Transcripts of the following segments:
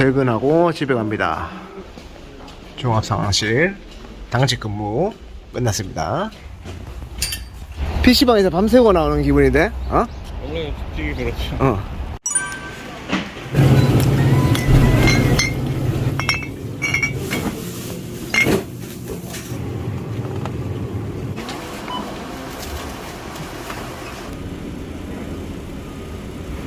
퇴근하고 집에 갑니다. 종합상황실 당직 근무 끝났습니다. PC방에서 밤새고 나오는 기분인데? 어? 원래 솔직히 그렇죠. 어.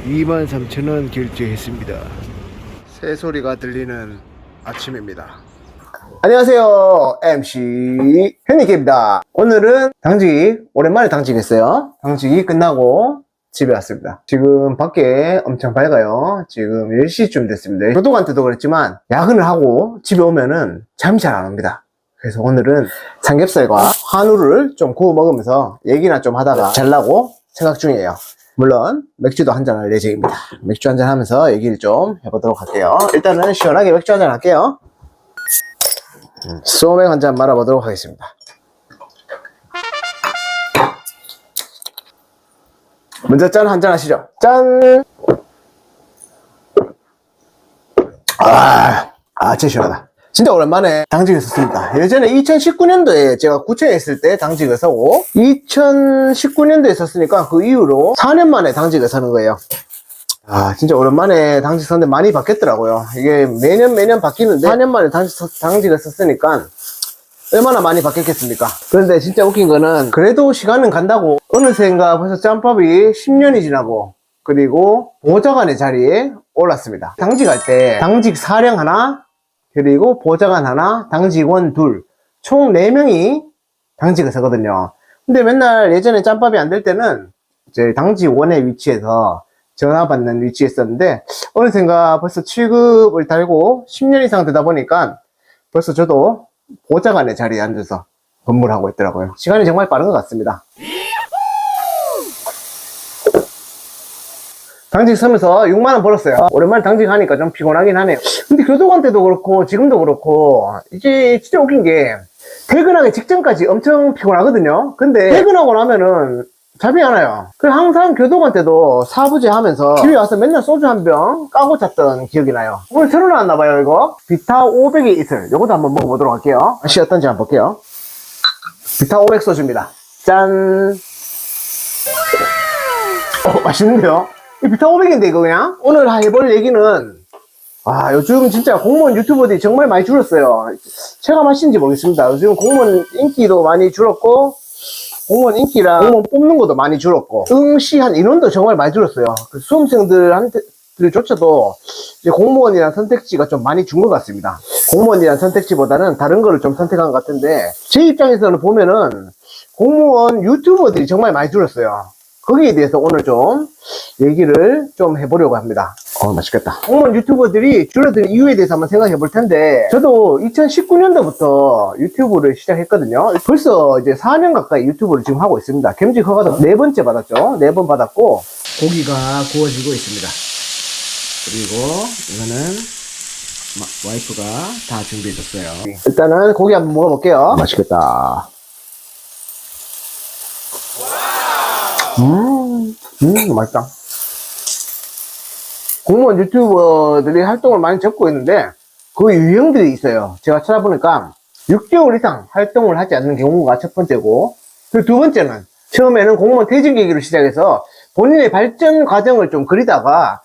$23,000원 결제했습니다. 새소리가 들리는 아침입니다. 안녕하세요, MC 현익입니다. 오늘은 당직, 오랜만에 당직했어요. 당직이 끝나고 집에 왔습니다. 지금 밖에 엄청 밝아요. 지금 10시쯤 됐습니다. 교도관한테도 그랬지만 야근을 하고 집에 오면은 잠이 잘 안 옵니다. 그래서 오늘은 삼겹살과 한우를 좀 구워 먹으면서 얘기나 좀 하다가 잘라고 생각 중이에요. 물론 맥주도 한잔 할 예정입니다. 맥주 한잔 하면서 얘기를 좀 해보도록 할게요. 일단은 시원하게 맥주 한잔 할게요. 소맥 한잔 말아보도록 하겠습니다. 먼저 짠 한잔 하시죠. 짠! 진짜 시원하다. 진짜 오랜만에 당직을 썼습니다. 예전에 2019년도에 제가 구청에 있을 때 당직을 서고 2019년도에 썼으니까 그 이후로 4년 만에 당직을 서는 거예요. 진짜 오랜만에 당직 썼는데 많이 바뀌었더라고요. 이게 매년 바뀌는데 4년 만에 당직을 썼으니까 얼마나 많이 바뀌었겠습니까? 그런데 진짜 웃긴 거는 그래도 시간은 간다고 어느새인가 벌써 짬밥이 10년이 지나고 그리고 보좌관의 자리에 올랐습니다. 당직할 때 당직 사령 하나 그리고 보좌관 하나, 당직원 둘, 총 4명이 당직을 서거든요. 근데 맨날 예전에 짬밥이 안 될 때는 이제 당직원의 위치에서 전화 받는 위치에 있었는데 어느샌가 벌써 7급을 달고 10년 이상 되다 보니까 벌써 저도 보좌관의 자리에 앉아서 근무를 하고 있더라고요. 시간이 정말 빠른 것 같습니다. 당직 서면서 6만원 벌었어요. 오랜만에 당직하니까 좀 피곤하긴 하네요. 근데 교도관 때도 그렇고 지금도 그렇고 이게 진짜 웃긴 게 퇴근하기 직전까지 엄청 피곤하거든요. 근데 퇴근하고 나면은 잠이 안 와요. 그래서 항상 교도관 때도 사부제 하면서 집에 와서 맨날 소주 한 병 까고 잤던 기억이 나요. 오늘 새로 나왔나봐요 이거 비타 500의 이슬. 요것도 한번 먹어보도록 할게요. 맛이 어떤지 한번 볼게요. 비타 500 소주입니다. 짠. 맛있는데요? 비타 500인데 이거 그냥? 오늘 해볼 얘기는 요즘 진짜 공무원 유튜버들이 정말 많이 줄었어요. 제가 맛있는지 모르겠습니다. 요즘 공무원 인기도 많이 줄었고 공무원 인기랑 공무원 뽑는 것도 많이 줄었고 응시한 인원도 정말 많이 줄었어요. 수험생들조차도 이제 공무원이라는 선택지가 좀 많이 준 것 같습니다. 공무원이라는 선택지보다는 다른 거를 좀 선택한 것 같은데 제 입장에서는 보면은 공무원 유튜버들이 정말 많이 줄었어요. 거기에 대해서 오늘 좀 얘기를 좀 해보려고 합니다. 맛있겠다. 공무원 유튜버들이 줄어든 이유에 대해서 한번 생각해 볼 텐데 저도 2019년도부터 유튜브를 시작했거든요. 벌써 이제 4년 가까이 유튜브를 지금 하고 있습니다. 겸직 허가도 4번째 받았죠. 4번 받았고 고기가 구워지고 있습니다. 그리고 이거는 와이프가 다 준비해 줬어요. 일단은 고기 한번 먹어볼게요. 맛있겠다. 맛있다. 공무원 유튜버들이 활동을 많이 접고 있는데 그 유형들이 있어요. 제가 찾아보니까 6개월 이상 활동을 하지 않는 경우가 첫 번째고 그 두 번째는 처음에는 공무원 퇴직 얘기로 시작해서 본인의 발전 과정을 좀 그러다가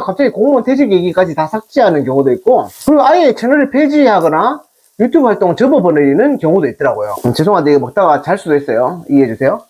갑자기 공무원 퇴직 얘기까지 다 삭제하는 경우도 있고 그리고 아예 채널을 폐지하거나 유튜브 활동을 접어버리는 경우도 있더라고요. 죄송한데 이거 먹다가 잘 수도 있어요. 이해해주세요.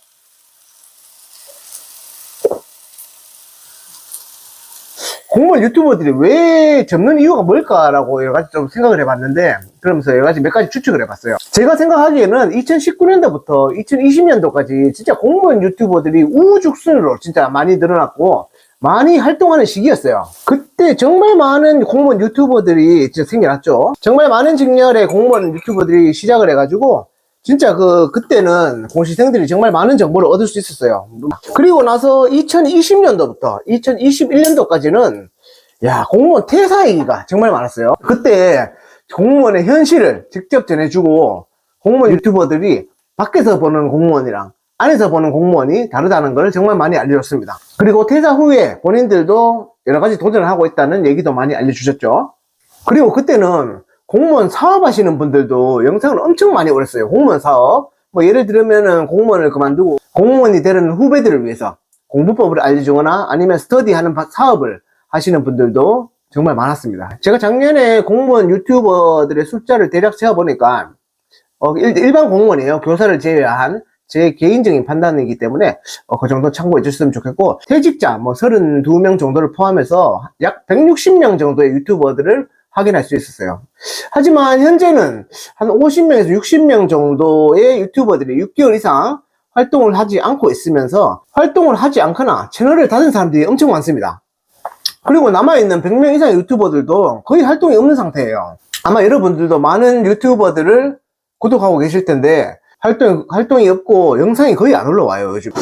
공무원 유튜버들이 왜 접는 이유가 뭘까라고 여러 가지 좀 생각을 해봤는데 그러면서 여러 가지 몇 가지 추측을 해봤어요. 제가 생각하기에는 2019년도부터 2020년도까지 진짜 공무원 유튜버들이 우후죽순으로 진짜 많이 늘어났고 많이 활동하는 시기였어요. 그때 정말 많은 공무원 유튜버들이 진짜 생겨났죠. 정말 많은 직렬의 공무원 유튜버들이 시작을 해가지고 진짜 그때는 공시생들이 정말 많은 정보를 얻을 수 있었어요. 그리고 나서 2020년도부터 2021년도까지는 공무원 퇴사 얘기가 정말 많았어요. 그때 공무원의 현실을 직접 전해주고 공무원 유튜버들이 밖에서 보는 공무원이랑 안에서 보는 공무원이 다르다는 걸 정말 많이 알려줬습니다. 그리고 퇴사 후에 본인들도 여러 가지 도전을 하고 있다는 얘기도 많이 알려주셨죠. 그리고 그때는 공무원 사업하시는 분들도 영상을 엄청 많이 올렸어요. 공무원 사업. 뭐 예를 들면은 공무원을 그만두고 공무원이 되려는 후배들을 위해서 공부법을 알려주거나 아니면 스터디하는 사업을 하시는 분들도 정말 많았습니다. 제가 작년에 공무원 유튜버들의 숫자를 대략 세어보니까 일반 공무원이에요. 교사를 제외한 제 개인적인 판단이기 때문에 그 정도 참고해 주셨으면 좋겠고, 퇴직자 뭐 32명 정도를 포함해서 약 160명 정도의 유튜버들을 확인할 수 있었어요. 하지만 현재는 한 50명에서 60명 정도의 유튜버들이 6개월 이상 활동을 하지 않고 있으면서, 활동을 하지 않거나 채널을 닫은 사람들이 엄청 많습니다. 그리고 남아있는 100명 이상의 유튜버들도 거의 활동이 없는 상태예요. 아마 여러분들도 많은 유튜버들을 구독하고 계실 텐데 활동이 없고 영상이 거의 안 올라와요, 요즘.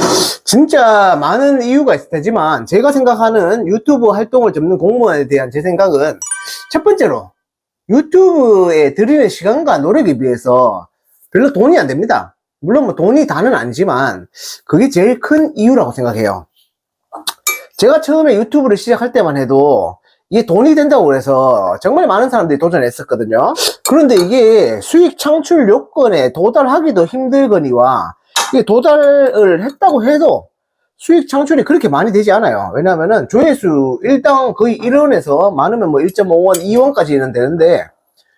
진짜 많은 이유가 있을 테지만 제가 생각하는 유튜브 활동을 접는 공무원에 대한 제 생각은, 첫 번째로 유튜브에 들이는 시간과 노력에 비해서 별로 돈이 안 됩니다. 물론 뭐 돈이 다는 아니지만 그게 제일 큰 이유라고 생각해요. 제가 처음에 유튜브를 시작할 때만 해도 이게 돈이 된다고 해서 정말 많은 사람들이 도전했었거든요. 그런데 이게 수익 창출 요건에 도달하기도 힘들거니와, 이게 도달을 했다고 해도 수익 창출이 그렇게 많이 되지 않아요. 왜냐하면은 조회수 일당 거의 1원에서 많으면 뭐 1.5원, 2원까지는 되는데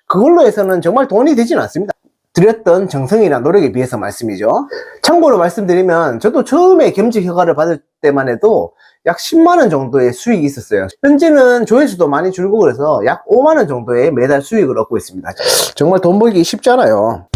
그걸로 해서는 정말 돈이 되진 않습니다. 들였던 정성이나 노력에 비해서 말씀이죠. 참고로 말씀드리면 저도 처음에 겸직 허가를 받을 때만 해도 약 10만원 정도의 수익이 있었어요. 현재는 조회수도 많이 줄고 그래서 약 5만원 정도의 매달 수익을 얻고 있습니다. 정말 돈 벌기 쉽잖아요.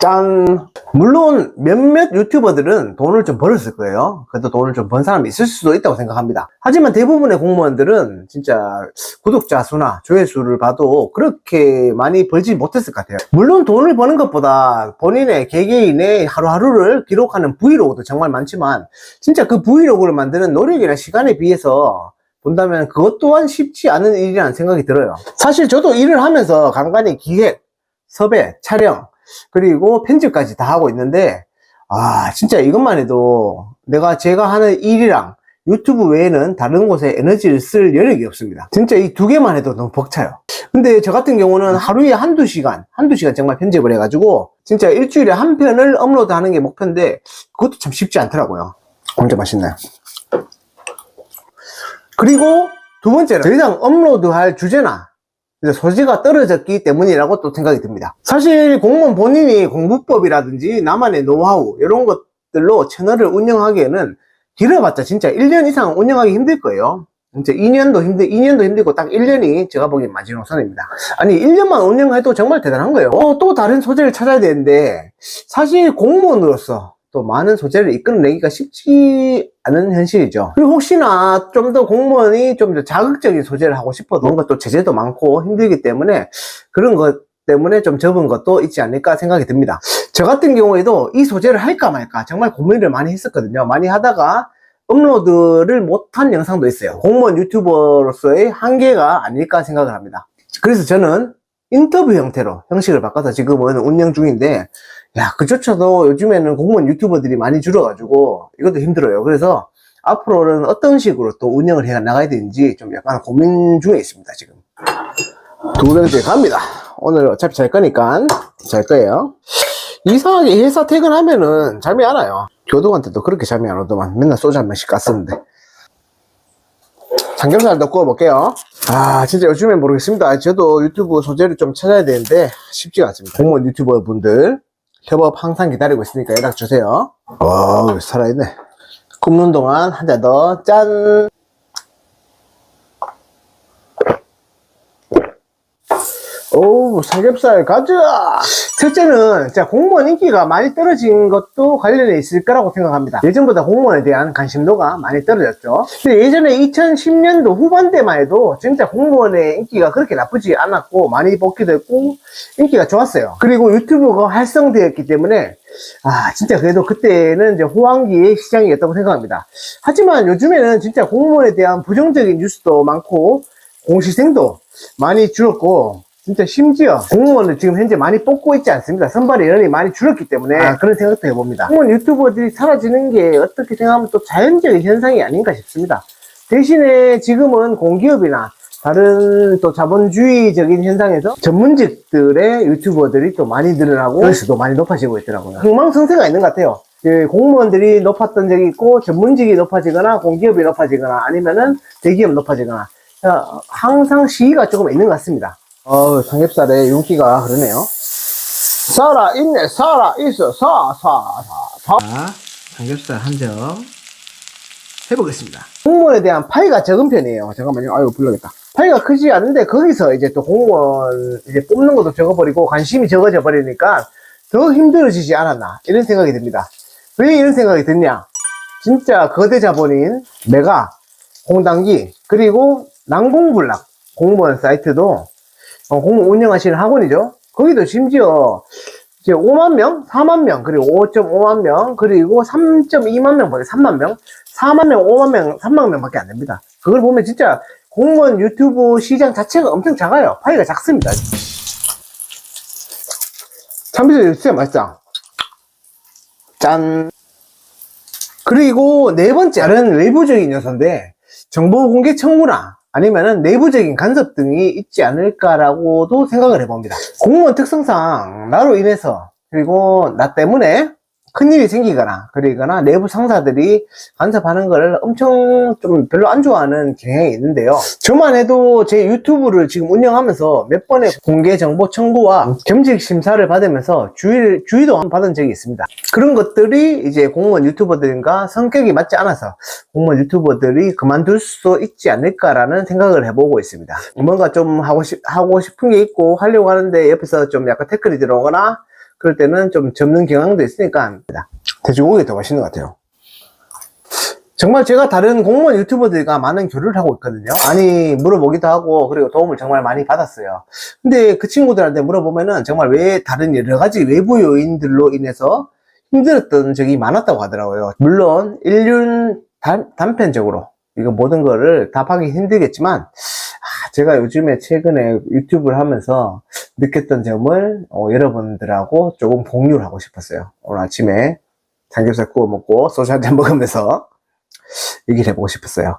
짠! 물론 몇몇 유튜버들은 돈을 좀 벌었을 거예요. 그래도 돈을 좀 번 사람이 있을 수도 있다고 생각합니다. 하지만 대부분의 공무원들은 진짜 구독자 수나 조회수를 봐도 그렇게 많이 벌지 못했을 것 같아요. 물론 돈을 버는 것보다 본인의 개개인의 하루하루를 기록하는 브이로그도 정말 많지만, 진짜 그 브이로그를 만드는 노력이나 시간에 비해서 본다면 그것 또한 쉽지 않은 일이라는 생각이 들어요. 사실 저도 일을 하면서 간간히 기획, 섭외, 촬영, 그리고 편집까지 다 하고 있는데, 진짜 이것만 해도 제가 하는 일이랑 유튜브 외에는 다른 곳에 에너지를 쓸 여력이 없습니다. 진짜 이 두 개만 해도 너무 벅차요. 근데 저 같은 경우는 하루에 한두 시간 정말 편집을 해가지고 진짜 일주일에 한 편을 업로드 하는 게 목표인데, 그것도 참 쉽지 않더라고요. 진짜 맛있네요. 그리고 두 번째는 더 이상 업로드할 주제나 소재가 떨어졌기 때문이라고 또 생각이 듭니다. 사실 공무원 본인이 공부법이라든지 나만의 노하우 이런 것들로 채널을 운영하기에는 길어봤자 진짜 1년 이상 운영하기 힘들 거예요. 진짜 2년도 힘들고 딱 1년이 제가 보기엔 마지노선입니다. 아니 1년만 운영해도 정말 대단한 거예요. 또 다른 소재를 찾아야 되는데, 사실 공무원으로서 또 많은 소재를 이끌어내기가 쉽지 않은 현실이죠. 그리고 혹시나 좀 더 공무원이 좀 더 자극적인 소재를 하고 싶어도 뭔가 또 제재도 많고 힘들기 때문에 그런 것 때문에 좀 접은 것도 있지 않을까 생각이 듭니다. 저 같은 경우에도 이 소재를 할까 말까 정말 고민을 많이 했었거든요. 많이 하다가 업로드를 못한 영상도 있어요. 공무원 유튜버로서의 한계가 아닐까 생각을 합니다. 그래서 저는 인터뷰 형식을 바꿔서 지금은 운영 중인데, 그조차도 요즘에는 공무원 유튜버들이 많이 줄어가지고 이것도 힘들어요. 그래서 앞으로는 어떤 식으로 또 운영을 해 나가야 되는지 좀 약간 고민 중에 있습니다, 지금. 두 병째 갑니다. 오늘 어차피 잘 거니까 잘 거예요. 이상하게 회사 퇴근하면은 잠이 안 와요. 교도관한테도 그렇게 잠이 안 오더만. 맨날 소주 한 병씩 깠었는데. 삼겹살도 구워볼게요. 진짜 요즘엔 모르겠습니다. 저도 유튜브 소재를 좀 찾아야 되는데 쉽지가 않습니다. 공무원 유튜버 분들 협업 항상 기다리고 있으니까 연락 주세요. 살아있네. 굽는 동안 한 잔 더. 짠! 삼겹살 가자! 첫째는 진짜 공무원 인기가 많이 떨어진 것도 관련해 있을 거라고 생각합니다. 예전보다 공무원에 대한 관심도가 많이 떨어졌죠. 근데 예전에 2010년도 후반대만 해도 진짜 공무원의 인기가 그렇게 나쁘지 않았고 많이 뽑기도 했고 인기가 좋았어요. 그리고 유튜브가 활성되었기 때문에 진짜 그래도 그때는 이제 호황기의 시장이었다고 생각합니다. 하지만 요즘에는 진짜 공무원에 대한 부정적인 뉴스도 많고 공시생도 많이 줄었고, 진짜 심지어 공무원을 지금 현재 많이 뽑고 있지 않습니까? 선발 인원이 많이 줄었기 때문에 그런 생각도 해봅니다. 공무원 유튜버들이 사라지는 게 어떻게 생각하면 또 자연적인 현상이 아닌가 싶습니다. 대신에 지금은 공기업이나 다른 또 자본주의적인 현상에서 전문직들의 유튜버들이 또 많이 늘어나고 그래서도 많이 높아지고 있더라고요. 흥망성쇠가 있는 것 같아요. 공무원들이 높았던 적이 있고 전문직이 높아지거나 공기업이 높아지거나 아니면은 대기업 높아지거나 항상 시기가 조금 있는 것 같습니다. 삼겹살에 윤기가 흐르네요. 살아있네, 살아있어, 자, 삼겹살 한 점 해보겠습니다. 공무원에 대한 파이가 적은 편이에요. 잠깐만요. 아이고, 불러겠다. 파이가 크지 않은데, 거기서 이제 또 공무원 이제 뽑는 것도 적어버리고, 관심이 적어져 버리니까 더 힘들어지지 않았나. 이런 생각이 듭니다. 왜 이런 생각이 드냐? 진짜 거대 자본인 메가, 홍당기, 그리고 난공불락 공무원 사이트도 공무원 운영하시는 학원이죠. 거기도 심지어 이제 5만 명, 4만 명, 그리고 5.5만 명, 그리고 3.2만 명, 3만 명, 4만 명, 5만 명, 3만 명밖에 안 됩니다. 그걸 보면 진짜 공무원 유튜브 시장 자체가 엄청 작아요. 파이가 작습니다. 참비도 진짜 맛있다. 짠. 그리고 네 번째, 다른 외부적인 요소인데, 정보 공개 청구나 아니면은 내부적인 간섭 등이 있지 않을까라고도 생각을 해봅니다. 공무원 특성상 나로 인해서 그리고 나 때문에 큰일이 생기거나 그러거나 내부 상사들이 간섭하는 걸 엄청 좀 별로 안 좋아하는 경향이 있는데요. 저만 해도 제 유튜브를 지금 운영하면서 몇 번의 공개 정보 청구와 겸직 심사를 받으면서 주의도 받은 적이 있습니다. 그런 것들이 이제 공무원 유튜버들과 성격이 맞지 않아서 공무원 유튜버들이 그만둘 수 있지 않을까라는 생각을 해보고 있습니다. 뭔가 좀 하고 싶은 게 있고 하려고 하는데 옆에서 좀 약간 태클이 들어오거나 그럴 때는 좀 접는 경향도 있으니까 돼지고기가 더 맛있는 것 같아요. 정말 제가 다른 공무원 유튜버들과 많은 교류를 하고 있거든요. 많이 물어보기도 하고 그리고 도움을 정말 많이 받았어요. 근데 그 친구들한테 물어보면은 정말 왜 다른 여러 가지 외부 요인들로 인해서 힘들었던 적이 많았다고 하더라고요. 물론 인륜 단편적으로 이거 모든 거를 답하기 힘들겠지만 제가 요즘에 최근에 유튜브를 하면서 느꼈던 점을 여러분들하고 조금 공유를 하고 싶었어요. 오늘 아침에 삼겹살 구워 먹고 소주 한잔 먹으면서 얘기를 해보고 싶었어요.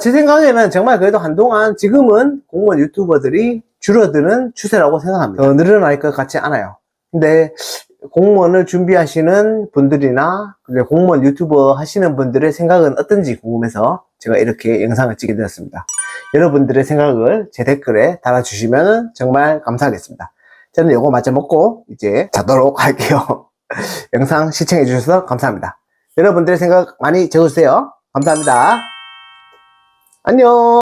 제 생각에는 정말 그래도 한동안 지금은 공무원 유튜버들이 줄어드는 추세라고 생각합니다. 늘어날 것 같지 않아요. 근데 공무원을 준비하시는 분들이나 공무원 유튜버 하시는 분들의 생각은 어떤지 궁금해서 제가 이렇게 영상을 찍게 되었습니다. 여러분들의 생각을 제 댓글에 달아주시면 정말 감사하겠습니다. 저는 이거 마저 먹고 이제 자도록 할게요. 영상 시청해주셔서 감사합니다. 여러분들의 생각 많이 적어주세요. 감사합니다. 안녕.